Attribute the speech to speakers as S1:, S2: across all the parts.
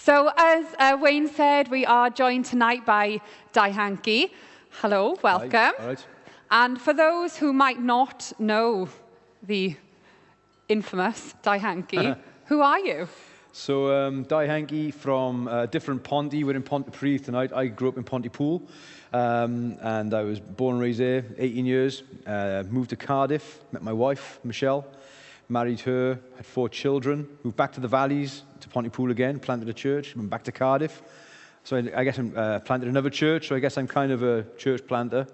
S1: So as Wayne said, we are joined tonight by Dai Hankey. Hello, welcome.
S2: Hi. All right.
S1: And for those who might not know the infamous Dai Hankey, who are you?
S2: So Dai Hankey from different Ponty. We're in Pontypridd tonight. I grew up in Pontypool, and I was born and raised there, 18 years. Moved to Cardiff, met my wife, Michelle, married her, had 4 children, moved back to the valleys, to Pontypool again, planted a church, went back to Cardiff. So I guess I planted another church, so I guess I'm kind of a church planter,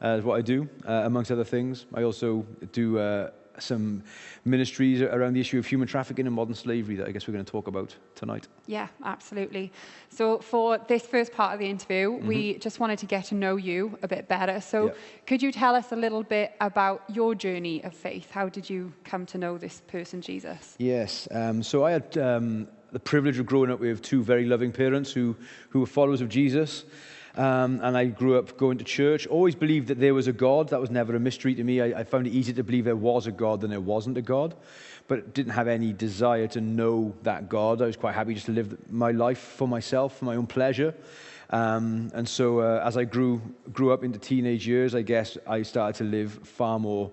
S2: is what I do, amongst other things. I also do some ministries around the issue of human trafficking and modern slavery that I guess we're going to talk about tonight.
S1: Yeah, absolutely. So for this first part of the interview, we just wanted to get to know you a bit better. So could you tell us a little bit about your journey of faith? How did you come to know this person, Jesus?
S2: Yes. So I had the privilege of growing up with 2 very loving parents who were followers of Jesus. And I grew up going to church, always believed that there was a God. That was never a mystery to me. I found it easier to believe there was a God than there wasn't a God, but didn't have any desire to know that God. I was quite happy just to live my life for myself, for my own pleasure. And so as I grew up into teenage years, I guess I started to live far more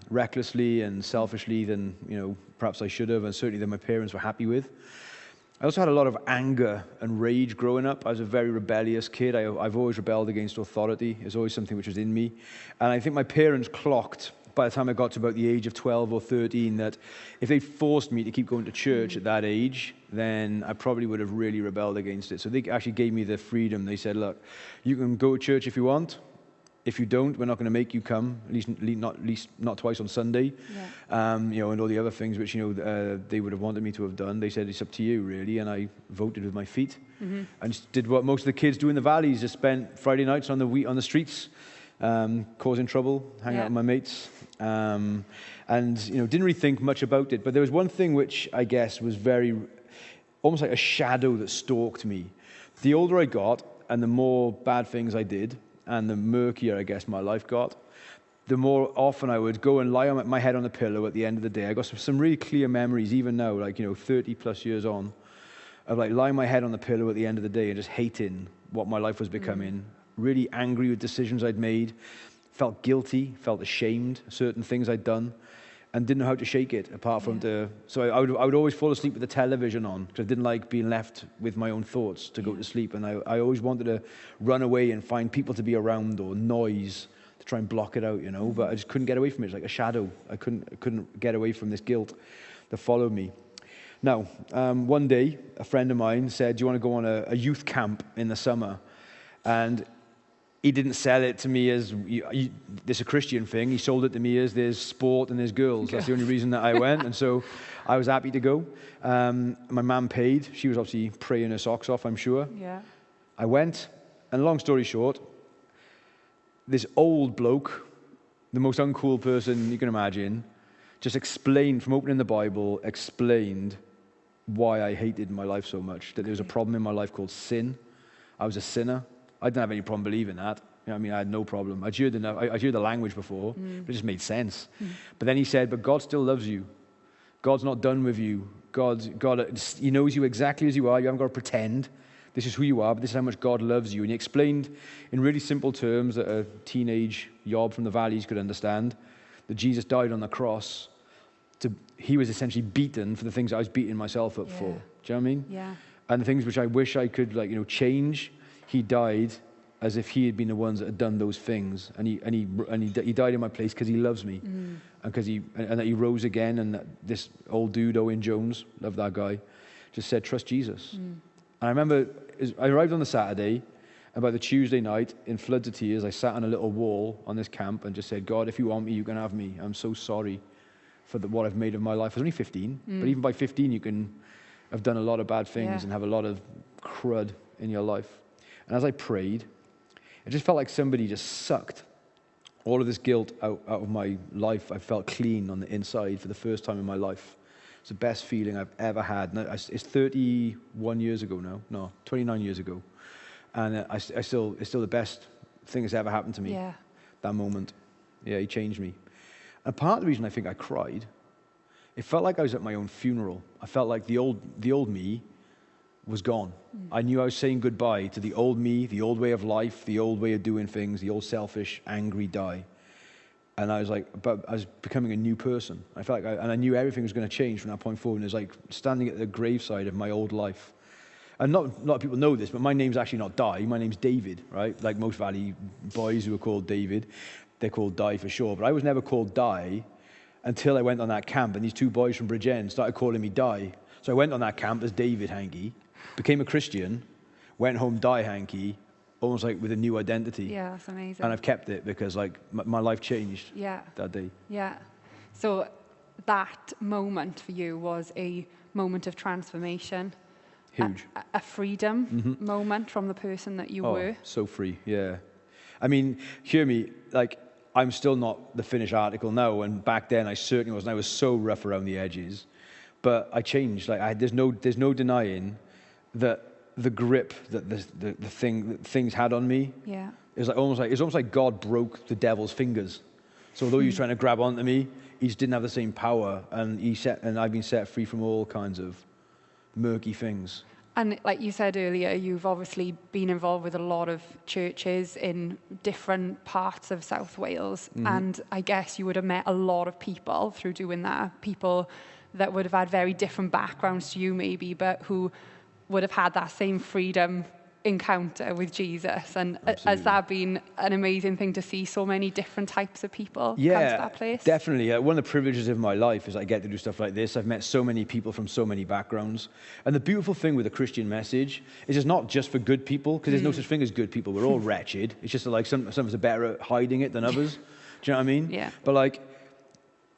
S2: recklessly and selfishly than perhaps I should have, and certainly than my parents were happy with. I also had a lot of anger and rage growing up. I was a very rebellious kid. I've always rebelled against authority. It's always something which was in me. And I think my parents clocked by the time I got to about the age of 12 or 13 that if they forced me to keep going to church at that age, then I probably would have really rebelled against it. So they actually gave me the freedom. They said, look, you can go to church if you want. If you don't, we're not going to make you come, at least not twice on Sunday. Yeah. And all the other things which they would have wanted me to have done. They said it's up to you, really, and I voted with my feet and just did what most of the kids do in the valleys. Just spent Friday nights on the streets, causing trouble, hanging out with my mates, and didn't really think much about it. But there was one thing which I guess was almost like a shadow that stalked me. The older I got, and the more bad things I did, and the murkier, I guess, my life got, the more often I would go and lie on my head on the pillow at the end of the day. I got some really clear memories, even now, 30 plus years on, of lying my head on the pillow at the end of the day and just hating what my life was becoming, really angry with decisions I'd made, felt guilty, felt ashamed of certain things I'd done, and didn't know how to shake it apart from so I would always fall asleep with the television on because I didn't like being left with my own thoughts to go to sleep, and I always wanted to run away and find people to be around or noise to try and block it out, but I just couldn't get away from it. It's like a shadow. I couldn't get away from this guilt that followed me. Now, one day, a friend of mine said, do you want to go on a youth camp in the summer? And he didn't sell it to me as this is a Christian thing. He sold it to me as there's sport and there's girls. That's the only reason that I went. And so I was happy to go. My mum paid. She was obviously praying her socks off, I'm sure.
S1: Yeah.
S2: I went. And long story short, this old bloke, the most uncool person you can imagine, just explained, from opening the Bible, explained why I hated my life so much. That there was a problem in my life called sin. I was a sinner. I didn't have any problem believing that. I had no problem. I'd heard the language before, but it just made sense. But then he said, but God still loves you. God's not done with you. God, he knows you exactly as you are. You haven't got to pretend. This is who you are, but this is how much God loves you. And he explained in really simple terms that a teenage yob from the valleys could understand that Jesus died on the cross. He was essentially beaten for the things I was beating myself up for. Do you know what I mean? Yeah. And the things which I wish I could change, he died as if he had been the ones that had done those things, and he died in my place because he loves me, and that he rose again. And this old dude, Owen Jones, love that guy, just said, trust Jesus. And I remember I arrived on the Saturday, and by the Tuesday night, in floods of tears, I sat on a little wall on this camp and just said, God, if you want me, you can have me. I'm so sorry for what I've made of my life. I was only 15, but even by 15, you can have done a lot of bad things and have a lot of crud in your life. And as I prayed, it just felt like somebody just sucked all of this guilt out of my life. I felt clean on the inside for the first time in my life. It's the best feeling I've ever had. Now, it's 31 years ago now. No, 29 years ago. And it's still the best thing that's ever happened to me. Yeah. That moment. Yeah, he changed me. And part of the reason I think I cried, it felt like I was at my own funeral. I felt like the old me was gone. I knew I was saying goodbye to the old me, the old way of life, the old way of doing things, the old selfish, angry Dai. And I was like, but I was becoming a new person. I felt like, and I knew everything was going to change from that point forward. And it was like standing at the graveside of my old life. And not a lot of people know this, but my name's actually not Dai. My name's David, right? Like most Valley boys who are called David, they're called Dai for sure. But I was never called Dai until I went on that camp. And these two boys from Bridgend started calling me Dai. So I went on that camp as David Hankey, became a Christian, went home Dai Hankey, almost like with a new identity.
S1: Yeah, that's amazing.
S2: And I've kept it because like my life changed that day.
S1: Yeah. So that moment for you was a moment of transformation.
S2: Huge.
S1: A freedom moment from the person that you were.
S2: So free, yeah. I mean, hear me, like, I'm still not the finished article now, and back then I certainly wasn't. I was so rough around the edges. But I changed. Like, there's no denying that the grip that the things had on me.
S1: Yeah.
S2: It was almost like God broke the devil's fingers. So although he was trying to grab onto me, he just didn't have the same power, and I've been set free from all kinds of murky things.
S1: And like you said earlier, you've obviously been involved with a lot of churches in different parts of South Wales. And I guess you would have met a lot of people through doing that. People that would have had very different backgrounds to you maybe, but who would have had that same freedom encounter with Jesus. And has that been an amazing thing to see so many different types of people come to that place?
S2: Definitely. One of the privileges of my life is I get to do stuff like this. I've met so many people from so many backgrounds. And the beautiful thing with the Christian message is it's not just for good people, because there's no such thing as good people. We're all wretched. It's just like some of us are better at hiding it than others. Do you know what I mean?
S1: Yeah.
S2: But like,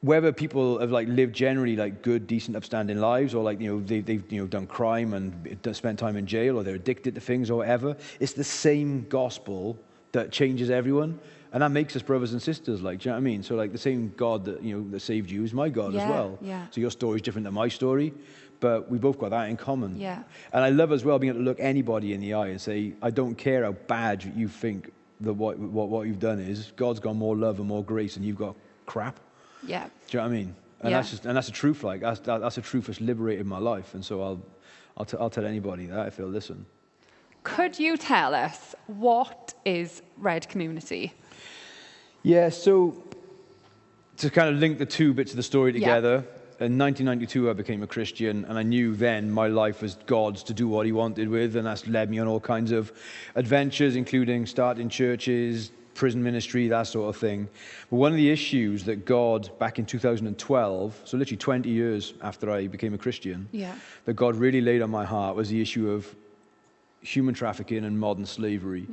S2: whether people have like lived generally like good, decent, upstanding lives, or like they've done crime and spent time in jail, or they're addicted to things or whatever, it's the same gospel that changes everyone, and that makes us brothers and sisters. Like, do you know what I mean? So like the same God that that saved you is my God as well.
S1: Yeah.
S2: So your story is different than my story, but we both got that in common.
S1: Yeah.
S2: And I love as well being able to look anybody in the eye and say, I don't care how bad you think that what you've done is. God's got more love and more grace, and you've got crap.
S1: Yeah.
S2: Do you know what I mean? And that's a truth. Like that's a truth that's liberated my life, and so I'll tell anybody that if they'll listen.
S1: Could you tell us what is Red Community?
S2: Yeah. So to kind of link the two bits of the story together. In 1992, I became a Christian, and I knew then my life was God's to do what He wanted with, and that's led me on all kinds of adventures, including starting churches, prison ministry, that sort of thing. But one of the issues that God, back in 2012, so literally 20 years after I became a Christian, that God really laid on my heart was the issue of human trafficking and modern slavery,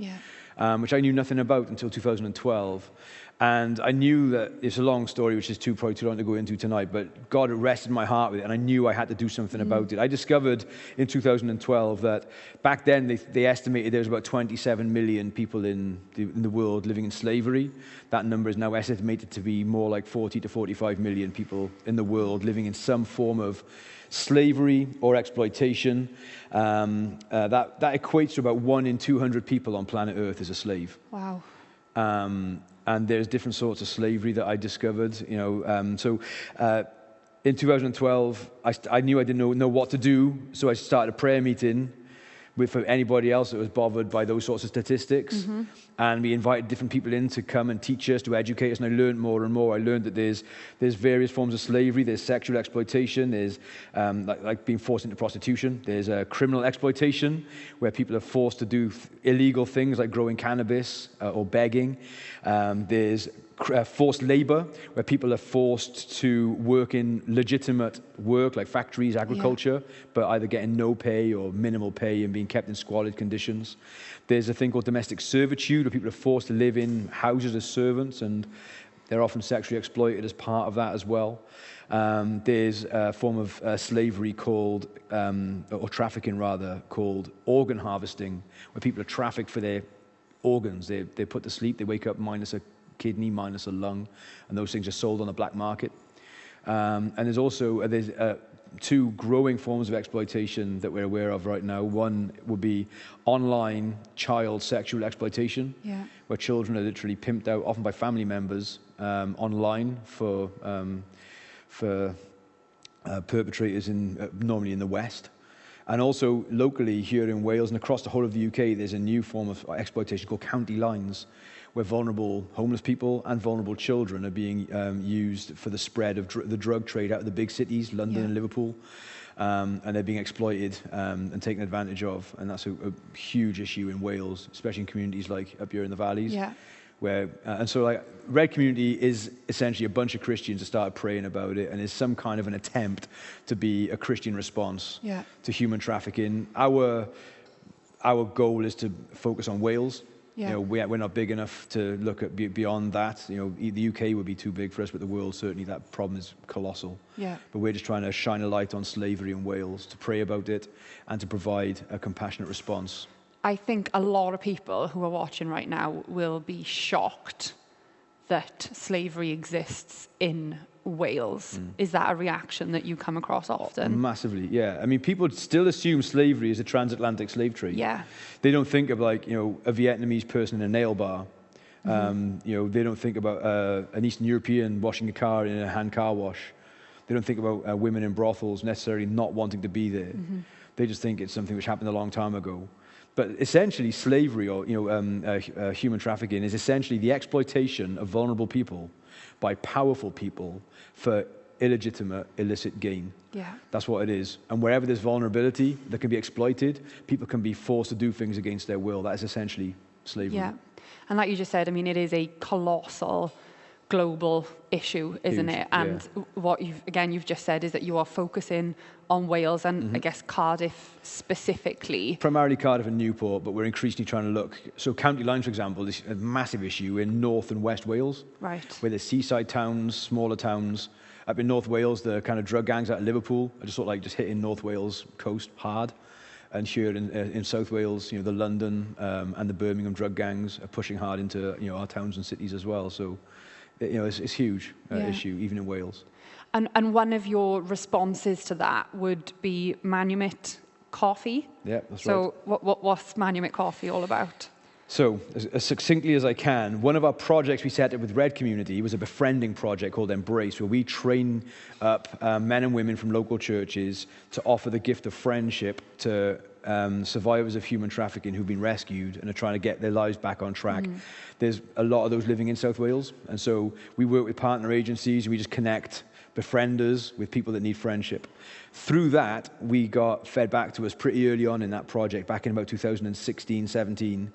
S2: which I knew nothing about until 2012. And I knew that, it's a long story, which is probably too long to go into tonight, but God arrested my heart with it, and I knew I had to do something about it. I discovered in 2012 that back then they estimated there was about 27 million people in the world living in slavery. That number is now estimated to be more like 40 to 45 million people in the world living in some form of slavery or exploitation. That equates to about 1 in 200 people on planet Earth is a slave.
S1: Wow.
S2: And there's different sorts of slavery that I discovered, So in 2012, I knew I didn't know what to do, so I started a prayer meeting for anybody else that was bothered by those sorts of statistics. And we invited different people in to come and teach us, to educate us, and I learned more and more. I learned that there's various forms of slavery. There's sexual exploitation. There's like being forced into prostitution. There's criminal exploitation, where people are forced to do illegal things like growing cannabis or begging. There's forced labor, where people are forced to work in legitimate work like factories, agriculture, but either getting no pay or minimal pay and being kept in squalid conditions. There's a thing called domestic servitude, where people are forced to live in houses as servants, and they're often sexually exploited as part of that as well. There's a form of slavery called, or trafficking rather, called organ harvesting, where people are trafficked for their organs. They're put to sleep, they wake up minus a kidney, minus a lung, and those things are sold on the black market. And there's also two growing forms of exploitation that we're aware of right now. One would be online child sexual exploitation, where children are literally pimped out, often by family members, online for perpetrators normally in the West. And also locally here in Wales and across the whole of the UK, there's a new form of exploitation called county lines, where vulnerable homeless people and vulnerable children are being used for the spread of the drug trade out of the big cities, London and Liverpool. And they're being exploited and taken advantage of. And that's a huge issue in Wales, especially in communities like up here in the valleys.
S1: Yeah.
S2: Where, and so like Red Community is essentially a bunch of Christians that started praying about it, and is some kind of an attempt to be a Christian response to human trafficking. Our goal is to focus on Wales. You know, we're not big enough to look at beyond that. You know, the UK would be too big for us, but the world, certainly that problem is colossal.
S1: Yeah.
S2: But we're just trying to shine a light on slavery in Wales, to pray about it and to provide a compassionate response.
S1: I think a lot of people who are watching right now will be shocked that slavery exists in Wales. Is that a reaction that you come across often?
S2: Massively, yeah. I mean, people still assume slavery is a transatlantic slave trade.
S1: Yeah.
S2: They don't think of, like, you know, a Vietnamese person in a nail bar. You know, they don't think about an Eastern European washing a car in a hand car wash. They don't think about women in brothels necessarily not wanting to be there. They just think it's something which happened a long time ago. But essentially, slavery, or human trafficking, is essentially the exploitation of vulnerable people by powerful people for illegitimate, illicit gain.
S1: Yeah.
S2: That's what it is. And wherever there's vulnerability that can be exploited, people can be forced to do things against their will. That is essentially slavery.
S1: Yeah. And like you just said, I mean, it is a colossal global issue, isn't
S2: Huge,
S1: it? And what you've just said is that you are focusing on Wales and I guess Cardiff specifically.
S2: Primarily Cardiff and Newport, but we're increasingly trying to look. So County Line, for example, is a massive issue in North and West Wales.
S1: Right.
S2: Where there's seaside towns, smaller towns. Up in North Wales, the kind of drug gangs out of Liverpool are just sort of like just hitting North Wales coast hard. And here in South Wales, you know, the London and the Birmingham drug gangs are pushing hard into, you know, our towns and cities as well. So, you know, it's a huge issue, even in Wales.
S1: And one of your responses to that would be Manumit coffee.
S2: Yeah, that's right.
S1: So what's Manumit coffee all about?
S2: So, as succinctly as I can, one of our projects we set up with Red Community was a befriending project called Embrace, where we train up men and women from local churches to offer the gift of friendship to survivors of human trafficking who've been rescued and are trying to get their lives back on track. There's a lot of those living in South Wales, and so we work with partner agencies. We just connect befrienders with people that need friendship. Through that, we got fed back to us pretty early on in that project, back in about 2016, 17,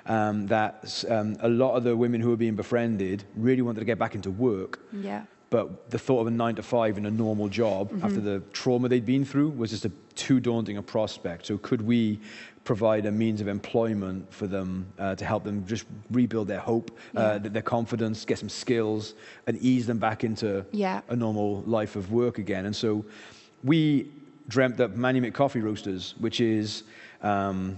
S2: that a lot of the women who were being befriended really wanted to get back into work.
S1: Yeah.
S2: But the thought of a 9 to 5 in a normal job after the trauma they'd been through was just too daunting a prospect. So could we provide a means of employment for them to help them just rebuild their hope, their confidence, get some skills, and ease them back into a normal life of work again? And so we dreamt up Manumit Coffee Roasters, which is a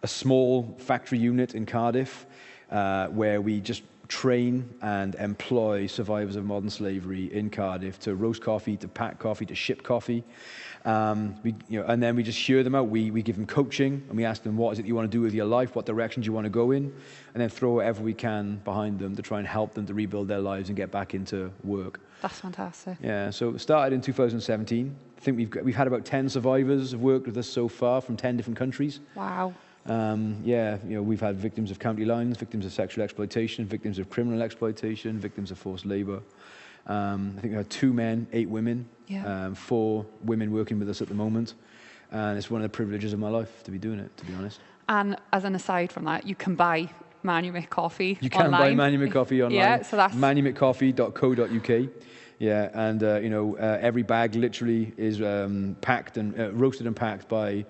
S2: small factory unit in Cardiff where we just train and employ survivors of modern slavery in Cardiff to roast coffee, to pack coffee, to ship coffee. And then we just hear them out. We give them coaching, and we ask them, what is it you want to do with your life? What direction do you want to go in? And then throw whatever we can behind them to try and help them to rebuild their lives and get back into work.
S1: That's fantastic.
S2: Yeah, so it started in 2017. I think we've had about 10 survivors who've worked with us so far from 10 different countries.
S1: Wow.
S2: We've had victims of county lines, victims of sexual exploitation, victims of criminal exploitation, victims of forced labor. I think we had 2 men, 8 women, 4 women working with us at the moment. And it's one of the privileges of my life to be doing it, to be honest.
S1: And as an aside from that, you can buy Manumit coffee
S2: You can
S1: online.
S2: buy Manumit coffee online.
S1: Yeah, so that's
S2: manumitcoffee.co.uk. Yeah, and every bag literally is packed and roasted and packed by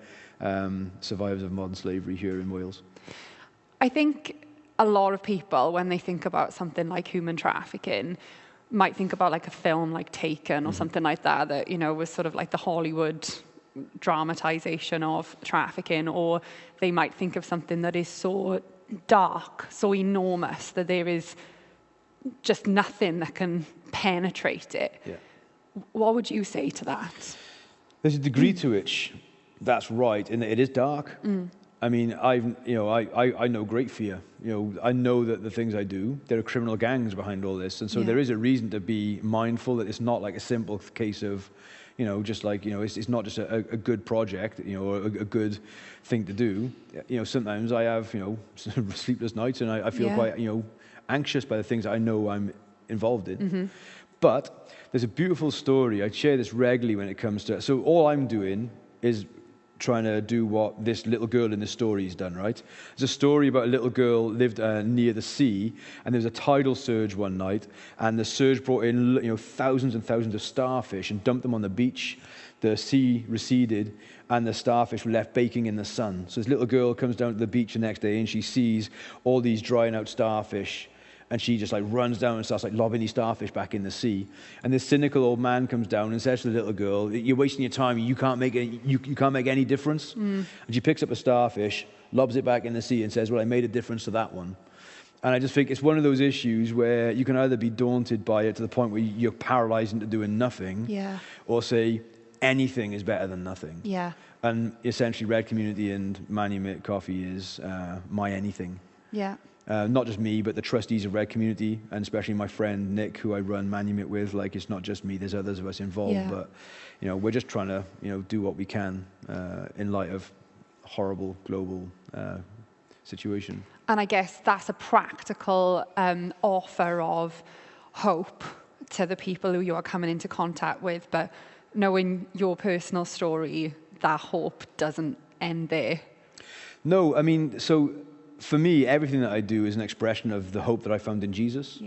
S2: survivors of modern slavery here in Wales.
S1: I think a lot of people, when they think about something like human trafficking, might think about like a film like Taken or something like that, you know, was sort of like the Hollywood dramatization of trafficking, or they might think of something that is so dark, so enormous that there is just nothing that can penetrate it. Yeah. What would you say to that?
S2: There's a degree to which that's right, in that it is dark. I mean, I know great fear. I know that the things I do, there are criminal gangs behind all this, and so there is a reason to be mindful that it's not like a simple case of, You know, just like, you know, it's not just a good project, you know, or a good thing to do. You know, sometimes I have, you know, sleepless nights, and I feel quite, you know, anxious by the things I know I'm involved in. But there's a beautiful story. I share this regularly when it comes to, so all I'm doing is trying to do what this little girl in the story has done, right? There's a story about a little girl lived near the sea, and there was a tidal surge one night, and the surge brought in, you know, thousands and thousands of starfish and dumped them on the beach. The sea receded, and the starfish were left baking in the sun. So this little girl comes down to the beach the next day, and she sees all these drying out starfish, and she just like runs down and starts like lobbing these starfish back in the sea. And this cynical old man comes down and says to the little girl, "You're wasting your time. You can't make any difference." And she picks up a starfish, lobs it back in the sea, and says, "Well, I made a difference to that one." And I just think it's one of those issues where you can either be daunted by it to the point where you're paralyzed into doing nothing, or say anything is better than nothing. And essentially, Red Community and Manumit Coffee is my anything. Not just me, but the trustees of Red Community, and especially my friend Nick, who I run Manumit with. Like, it's not just me; there's others of us involved. But you know, we're just trying to, you know, do what we can in light of horrible global situation.
S1: And I guess that's a practical offer of hope to the people who you are coming into contact with. But knowing your personal story, that hope doesn't end there.
S2: No, I mean, so for me, everything that I do is an expression of the hope that I found in Jesus.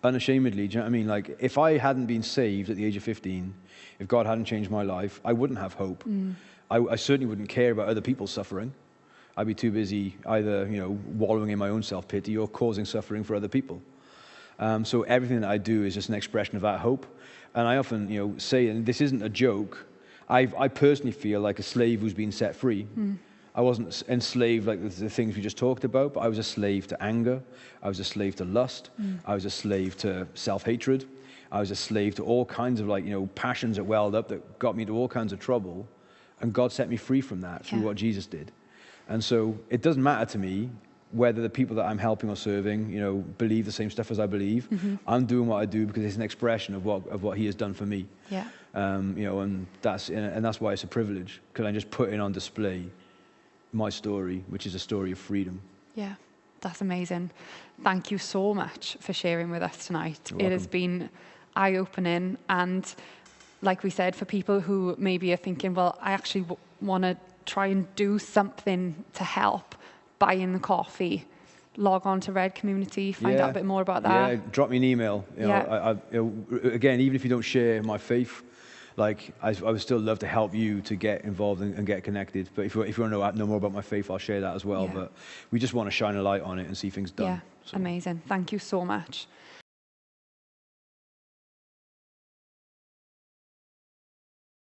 S2: Unashamedly, do you know what I mean? Like, if I hadn't been saved at the age of 15, if God hadn't changed my life, I wouldn't have hope. I certainly wouldn't care about other people's suffering. I'd be too busy either, you know, wallowing in my own self-pity or causing suffering for other people. So everything that I do is just an expression of that hope. And I often, you know, say, and this isn't a joke, I personally feel like a slave who's been set free. I wasn't enslaved like the things we just talked about, but I was a slave to anger. I was a slave to lust. I was a slave to self-hatred. I was a slave to all kinds of, like, you know, passions that welled up that got me into all kinds of trouble. And God set me free from that through what Jesus did. And so it doesn't matter to me whether the people that I'm helping or serving, you know, believe the same stuff as I believe. I'm doing what I do because it's an expression of what He has done for me. You know, and that's why it's a privilege, because I'm just putting on display my story, which is a story of freedom.
S1: That's amazing. Thank you so much for sharing with us tonight. It has been eye-opening, and like we said, for people who maybe are thinking, well, I actually want to try and do something to help, buying the coffee, log on to Red Community, find out a bit more about that.
S2: Drop me an email. You know, again, even if you don't share my faith, like, I would still love to help you to get involved and get connected. But if you want to know more about my faith, I'll share that as well. But we just want to shine a light on it and see things done.
S1: Amazing. Thank you so much.